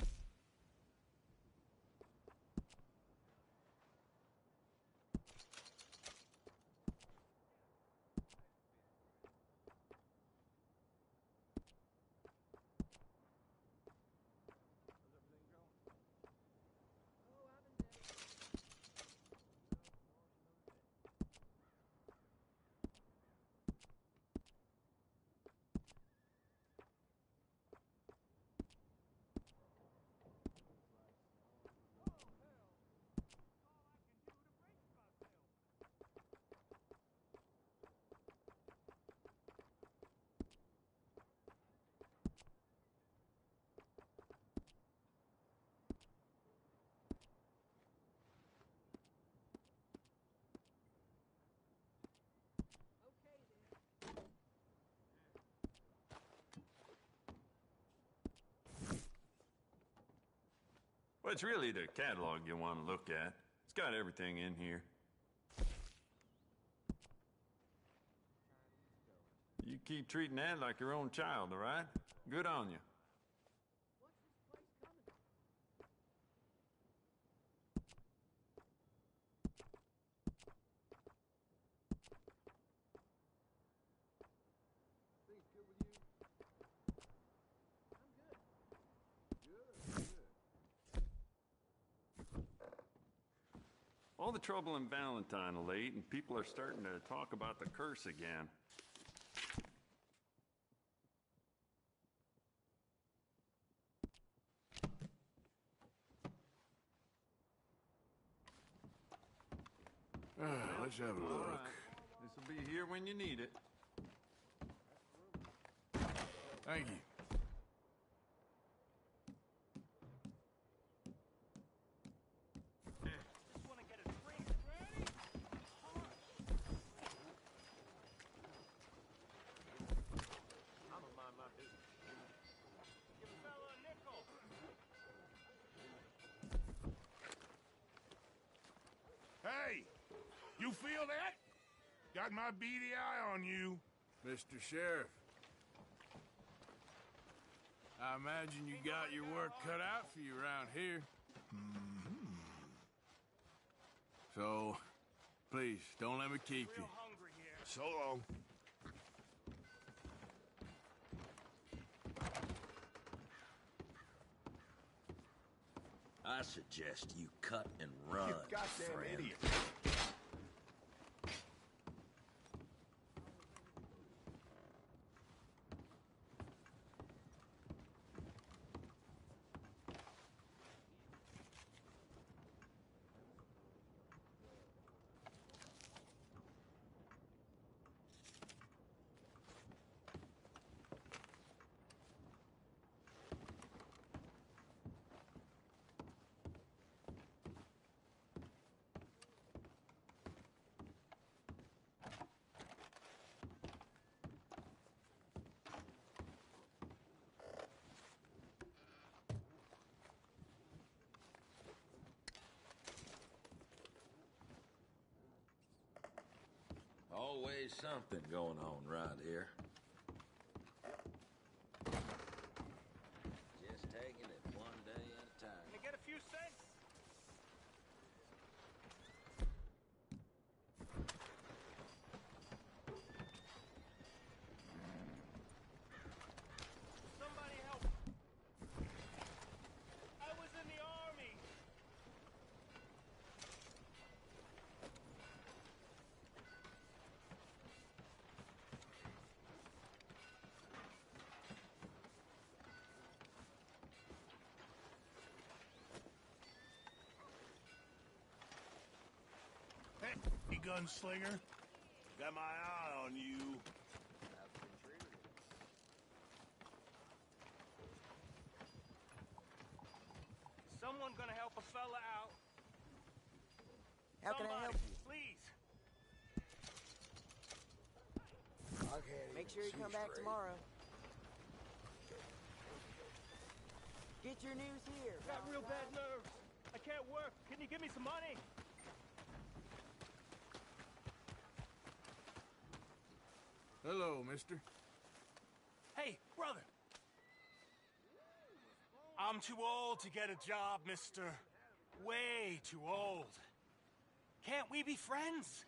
Well, it's really the catalog you want to look at. It's got everything in here. You keep treating that like your own child, all right? Good on you. All the trouble in Valentine of late, and people are starting to talk about the curse again. Let's have a look. This will be here when you need it. Thank you. Hey, you feel that? Got my beady eye on you. Mr. Sheriff. I imagine you got your work cut out for you around here. So, please, don't let me keep you. So long. I suggest you cut and run, You goddamn friend. idiot. Always something going on right here. Just taking it one day at a time. Can I get a few cents? Somebody help. I was in the army. Hey, gunslinger. Got my eye on you. Someone gonna help a fella out. How can I help you? Please. Make sure you come back tomorrow. Get your news here. Got real bad nerves. I can't work. Can you give me some money? Hello, mister. Hey, brother. I'm too old to get a job, mister. Way too old. Can't we be friends?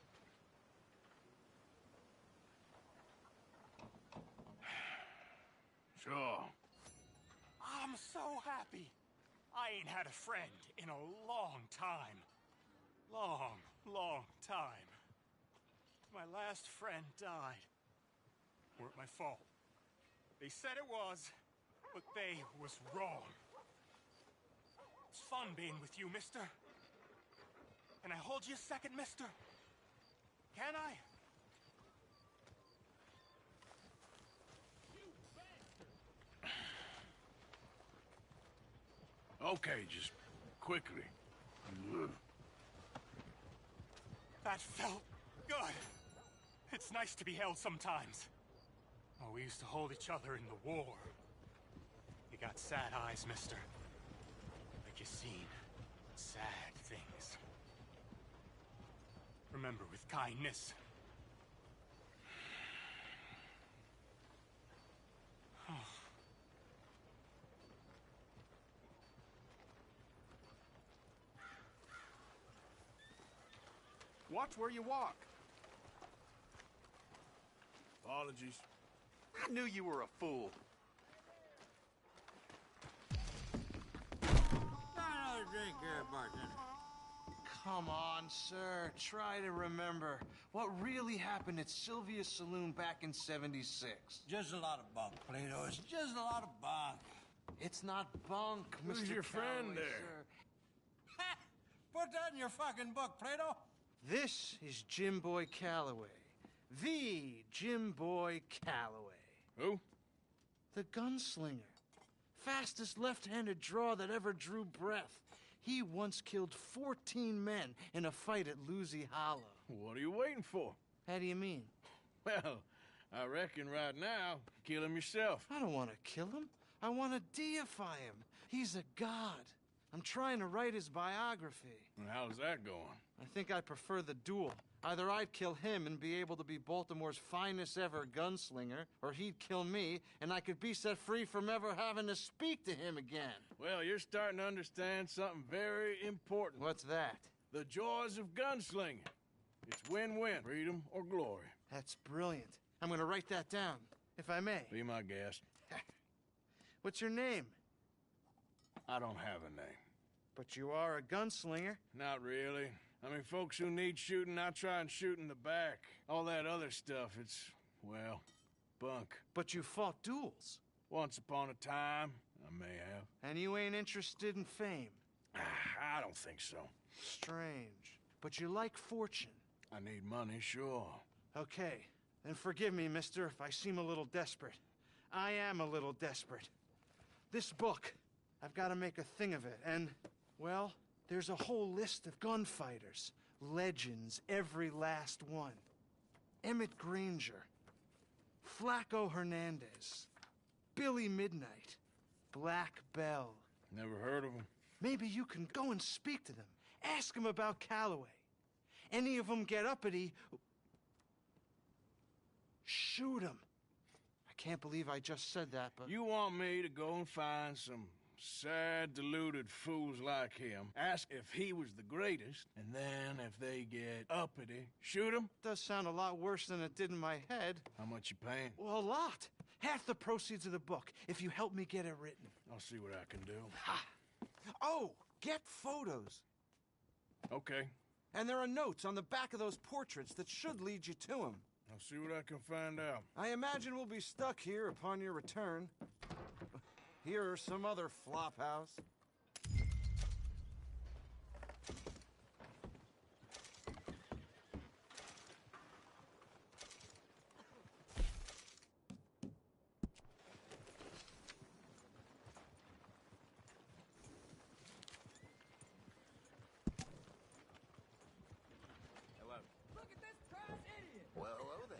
Sure. I'm so happy. I ain't had a friend in a long time. Long time. My last friend died. Weren't my fault. They said it was, but they was wrong. It's fun being with you, mister. Can I hold you a second, mister? Can I? Okay, just quickly. That felt good. It's nice to be held sometimes. Oh, we used to hold each other in the war. You got sad eyes, mister. Like you seen sad things. Remember, with kindness. Watch where you walk. Apologies. I knew you were a fool. Another drink here, bartender. Come on, sir. Try to remember what really happened at Sylvia's Saloon back in '76. Just a lot of bunk, Plato. It's just a lot of bunk. It's not bunk, Mr. Who's your friend Calloway, there? sir. Ha! Put that in your fucking book, Plato. This is Jim Boy Calloway. The Jim Boy Calloway. Who? The gunslinger. Fastest left-handed draw that ever drew breath. He once killed 14 men in a fight at Lucy Hollow. What are you waiting for? How do you mean? Well, I reckon right now, kill him yourself. I don't want to kill him. I want to deify him. He's a god. I'm trying to write his biography. And how's that going? I think I prefer the duel. Either I'd kill him and be able to be Baltimore's finest ever gunslinger, or he'd kill me and I could be set free from ever having to speak to him again. Well, you're starting to understand something very important. What's that? The joys of gunslinging. It's win-win, freedom or glory. That's brilliant. I'm going to write that down, if I may. Be my guest. What's your name? I don't have a name. But you are a gunslinger. Not really. I mean, folks who need shooting, I try and shoot in the back. All that other stuff, it's, well, bunk. But you fought duels. Once upon a time, I may have. And you ain't interested in fame. I don't think so. Strange. But you like fortune. I need money, sure. Okay. Then forgive me, mister, if I seem a little desperate. I am a little desperate. This book, I've got to make a thing of it, and, well, there's a whole list of gunfighters. Legends, every last one. Emmett Granger. Flaco Hernandez. Billy Midnight. Black Bell. Never heard of them. Maybe you can go and speak to them. Ask them about Calloway. Any of them get uppity, shoot them. I can't believe I just said that, but... You want me to go and find some sad, deluded fools like him, ask if he was the greatest, and then if they get uppity, shoot him? Does sound a lot worse than it did in my head. How much you paying? Well, a lot. Half the proceeds of the book, if you help me get it written. I'll see what I can do. Ha! Oh, get photos. Okay. And there are notes on the back of those portraits that should lead you to him. I'll see what I can find out. I imagine we'll be stuck here upon your return. Here or some other flop house. Well, hello there.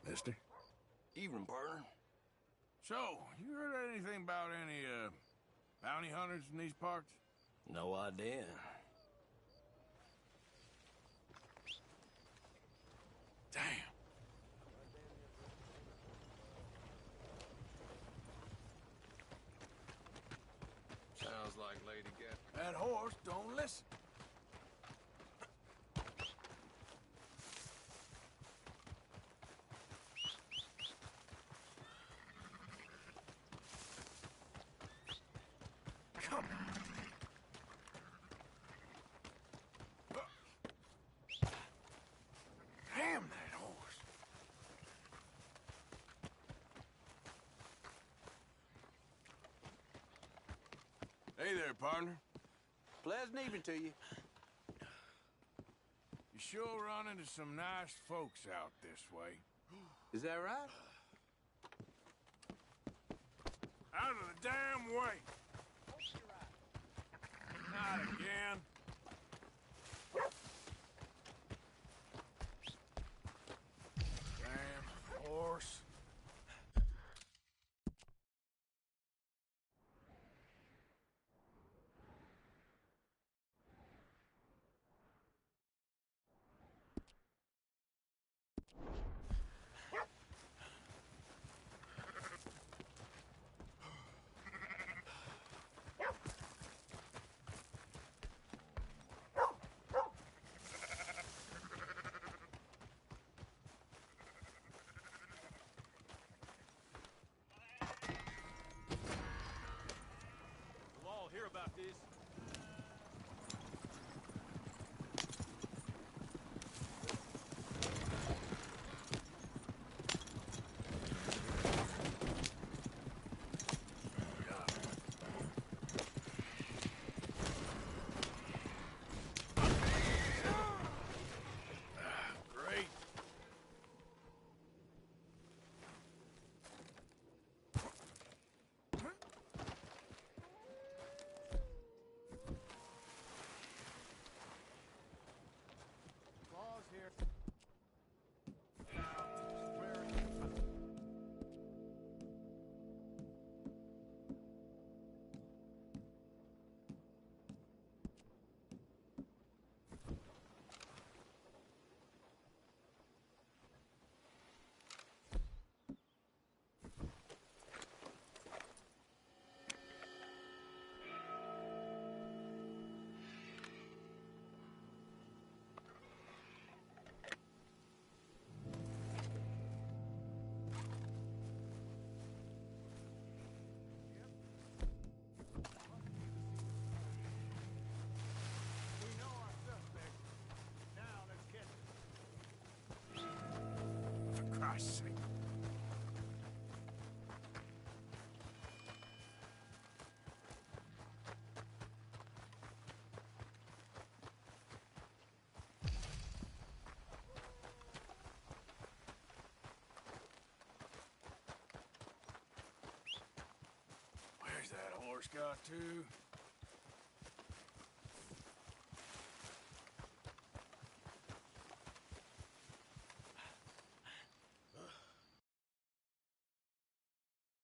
Mister? Evening, partner. So, you heard anything about any, bounty hunters in these parts? No idea. Damn. Sounds like Lady Get. That horse don't listen. Come on. Damn that horse. Hey there, partner. Pleasant evening to you. You sure run into some nice folks out this way. Is that right? Out of the damn way! Not again. York's got to.